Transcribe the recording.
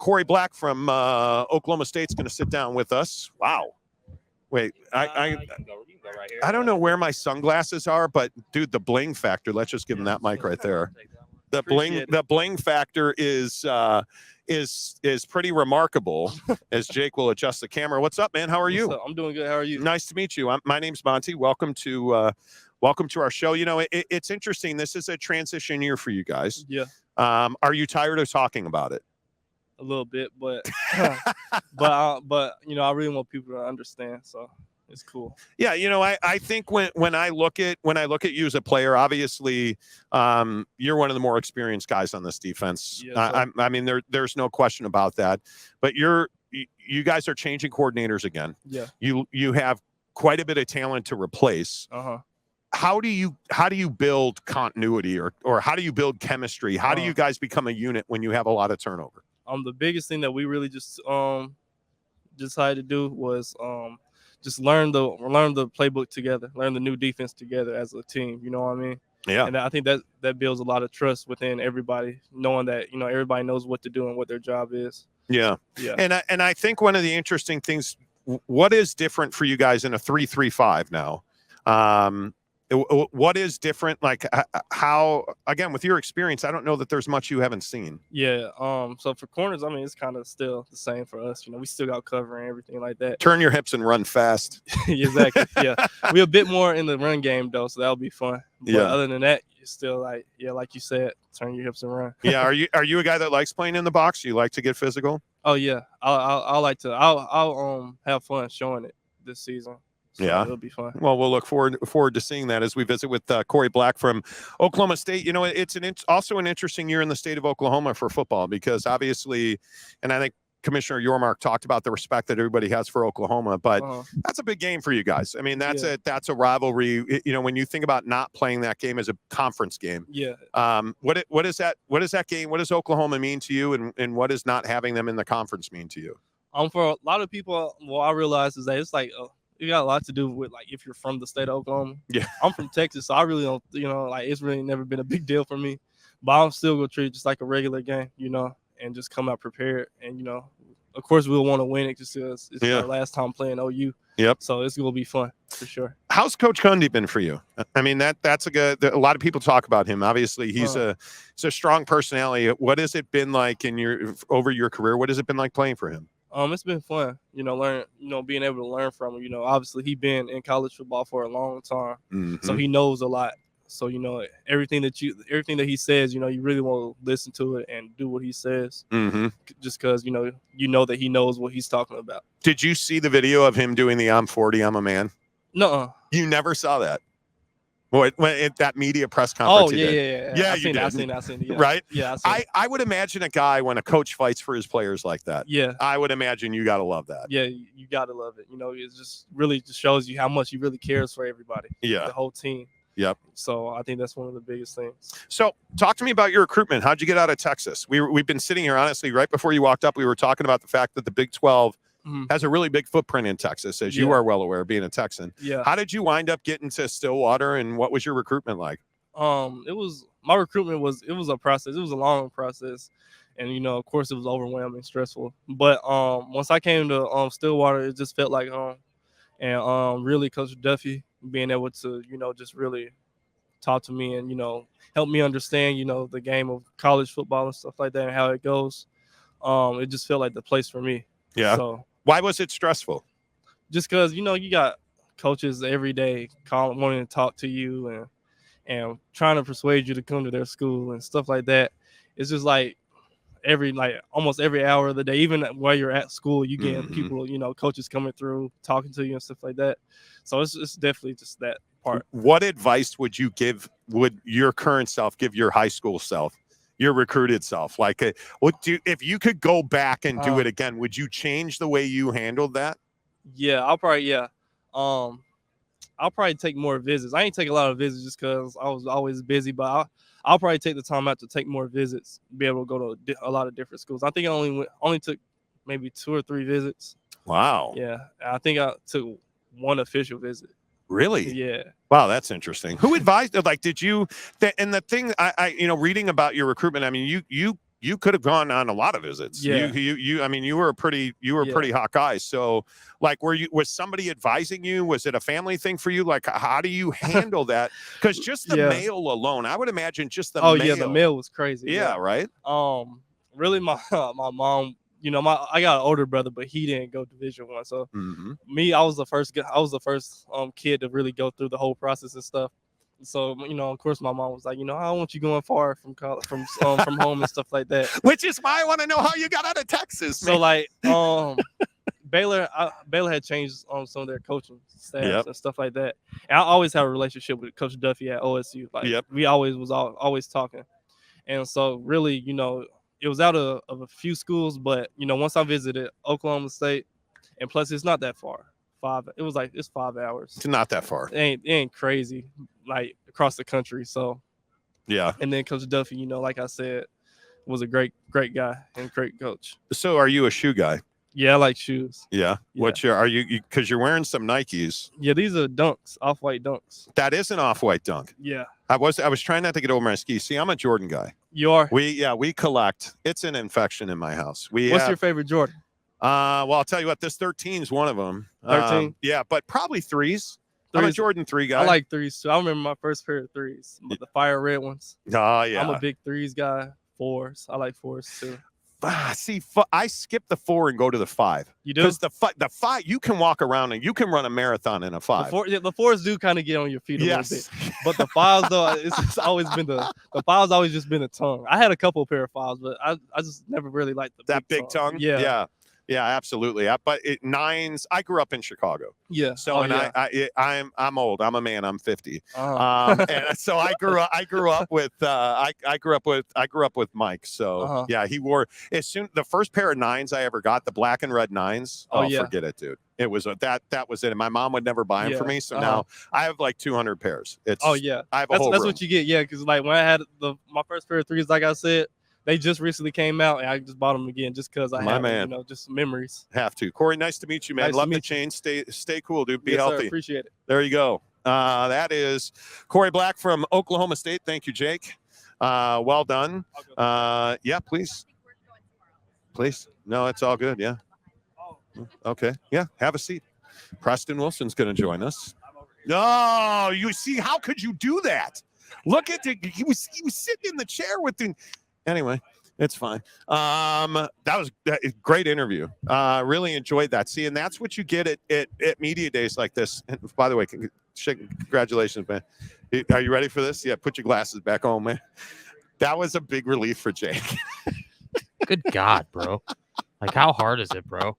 Kory Black from Oklahoma State's going to sit down with us. Wow. Wait, I can go right here. I don't know where my sunglasses are, but dude, the bling factor. Let's just give him that mic right there. The bling factor is pretty remarkable. As Jake will adjust the camera. What's up, man? How are you? I'm doing good. How are you? Nice to meet you. My name's Monty. Welcome to our show. You know, it's interesting. This is a transition year for you guys. Yeah. Are you tired of talking about it? A little bit, but but you know, I really want people to understand, so it's cool. Yeah, you know, I think when I look at you as a player, obviously, you're one of the more experienced guys on this defense. Yeah, I mean, there's no question about that. But you guys are changing coordinators again. Yeah. You have quite a bit of talent to replace. How do you build continuity or how do you build chemistry? How do you guys become a unit when you have a lot of turnover? The biggest thing that we really just decided to do was just learn the playbook together, learn the new defense together as a team. You know what I mean? Yeah. And I think that builds a lot of trust within everybody, knowing that, you know, everybody knows what to do and what their job is. Yeah. Yeah. And I think one of the interesting things, what is different for you guys in a 3-3-5 now? What is different? Like how, again, with your experience, I don't know that there's much you haven't seen. Yeah. So for corners, I mean, it's kind of still the same for us. You know, we still got cover and everything like that. Turn your hips and run fast. Exactly. Yeah. We're a bit more in the run game though, so that'll be fun. But yeah. Other than that, you're still like you said, turn your hips and run. Yeah. Are you a guy that likes playing in the box? You like to get physical? Oh yeah. I'll like to. I'll have fun showing it this season. So yeah, it'll be fun. Well, we'll look forward to seeing that as we visit with Kory Black from Oklahoma State. You know, it's also an interesting year in the state of Oklahoma for football because obviously, and I think Commissioner Yormark talked about the respect that everybody has for Oklahoma, but that's a big game for you guys. I mean, that's a rivalry. You know, when you think about not playing that game as a conference game. Yeah. What is that game? What does Oklahoma mean to you, and what does not having them in the conference mean to you? For a lot of people, what I realize is that it's like. It got a lot to do with like if you're from the state of Oklahoma. Yeah, I'm from Texas, so I really don't, you know, like it's really never been a big deal for me. But I'm still gonna treat it just like a regular game, you know, and just come out prepared. And you know, of course we'll want to win it just because it's our last time playing OU. Yep. So it's gonna be fun for sure. How's Coach Cundy been for you? I mean, that's a lot of people talk about him. Obviously, he's a strong personality. What has it been like over your career? What has it been like playing for him? It's been fun, you know, being able to learn from him. You know, obviously he's been in college football for a long time, so he knows a lot. So, you know, everything that he says, you know, you really want to listen to it and do what he says, just because, you know that he knows what he's talking about. Did you see the video of him doing the I'm 40, I'm a man? No. You never saw that? When at that media press conference. Oh, yeah. You did. I seen it. Yeah. Right? Yeah. I would imagine a guy when a coach fights for his players like that. Yeah. I would imagine you got to love that. Yeah, you got to love it. You know, it just really just shows you how much he really cares for everybody. Yeah. The whole team. Yep. So I think that's one of the biggest things. So talk to me about your recruitment. How'd you get out of Texas? We've been sitting here, honestly, right before you walked up, we were talking about the fact that the Big 12 has a really big footprint in Texas, as you are well aware, being a Texan. Yeah. How did you wind up getting to Stillwater, and what was your recruitment like? My recruitment was a process. It was a long process, and you know, of course, it was overwhelming, stressful. But once I came to Stillwater, it just felt like home, and really, Coach Duffy being able to, you know, just really talk to me and, you know, help me understand, you know, the game of college football and stuff like that and how it goes. It just felt like the place for me. Yeah. So why was it stressful? Just because, you know, you got coaches every day wanting to talk to you and trying to persuade you to come to their school and stuff like that. It's just like almost every hour of the day, even while you're at school, you get people, you know, coaches coming through, talking to you and stuff like that. So it's definitely just that part. What advice would your current self give your high school self? Your recruited self, like, if you could go back and do it again, would you change the way you handled that? Yeah, I'll probably take more visits. I ain't take a lot of visits just because I was always busy, but I'll probably take the time out to take more visits, be able to go to a lot of different schools. I think I only took maybe 2 or 3 visits. Wow. Yeah, I think I took one official visit. Really? Yeah. Wow, that's interesting. Who advised? Like, did you? And the thing, I reading about your recruitment, I mean, you you could have gone on a lot of visits. Yeah. I mean, you were a pretty hot guy. So like, was somebody advising you? Was it a family thing for you? Like, how do you handle that? Because just the mail alone, I would imagine just the mail. Yeah, the mail was crazy. Yeah, right. Really, my mom, you know, I got an older brother, but he didn't go Division I. So me, I was the first kid to really go through the whole process and stuff. So, you know, of course, my mom was like, you know, I don't want you going far from college, from home and stuff like that. Which is why I want to know how you got out of Texas. So, like, Baylor had changed some of their coaching staffs and stuff like that. And I always have a relationship with Coach Duffy at OSU. Like, we always talking. And so, really, you know, it was out of a few schools, but, you know, once I visited Oklahoma State, and plus it's not that far. It's 5 hours. It's not that far. It ain't crazy, like across the country. So yeah. And then Coach Duffy, you know, like I said, was a great guy and great coach. So are you a shoe guy? Yeah, I like shoes. Yeah. Are you because you're wearing some Nikes? Yeah, these are Dunks, off-white Dunks. That is an off-white Dunk. Yeah. I was trying not to get over my skis. See, I'm a Jordan guy. You are? We collect. It's an infection in my house. What's your favorite Jordan? Well, I'll tell you what, this 13 is one of them. 13? Yeah, but probably threes. I'm a Jordan 3 guy. I like threes too. I remember my first pair of threes, the fire red ones. Oh, yeah. I'm a big threes guy. Fours. I like fours too. See, I skip the 4 and go to the 5. You do? Because the 5, you can walk around and you can run a marathon in a 5. The fours do kind of get on your feet a little bit. But the 5s, though, it's always been the 5s always just been a tongue. I had a couple of pair of 5s, but I just never really liked that big tongue. Yeah, absolutely. But 9s. I grew up in Chicago. Yeah. So I'm old. I'm a man. I'm 50. And so I grew up with Mike. So he wore the first pair of 9s I ever got, the black and red 9s. Forget it, dude. It was that was it. And my mom would never buy them for me. So now I have like 200 pairs. I have a whole room. What you get. Yeah, because like when I had my first pair of 3s, like I said, they just recently came out, and I just bought them again just because I have, you know, just memories. Have to. Kory, nice to meet you, man. Love the chain. Stay cool, dude. Be healthy. Sir, appreciate it. There you go. That is Kory Black from Oklahoma State. Thank you, Jake. Well done. Yeah, please. Please. No, it's all good. Yeah. Okay. Yeah. Have a seat. Preston Wilson's going to join us. No, you see, how could you do that? Look at he was sitting in the chair with the. Anyway, it's fine. That was a great interview. Really enjoyed that. See, and that's what you get at media days like this. And by the way, congratulations, man. Are you ready for this? Yeah, put your glasses back on, man. That was a big relief for Jake. Good God, bro. Like, how hard is it, bro?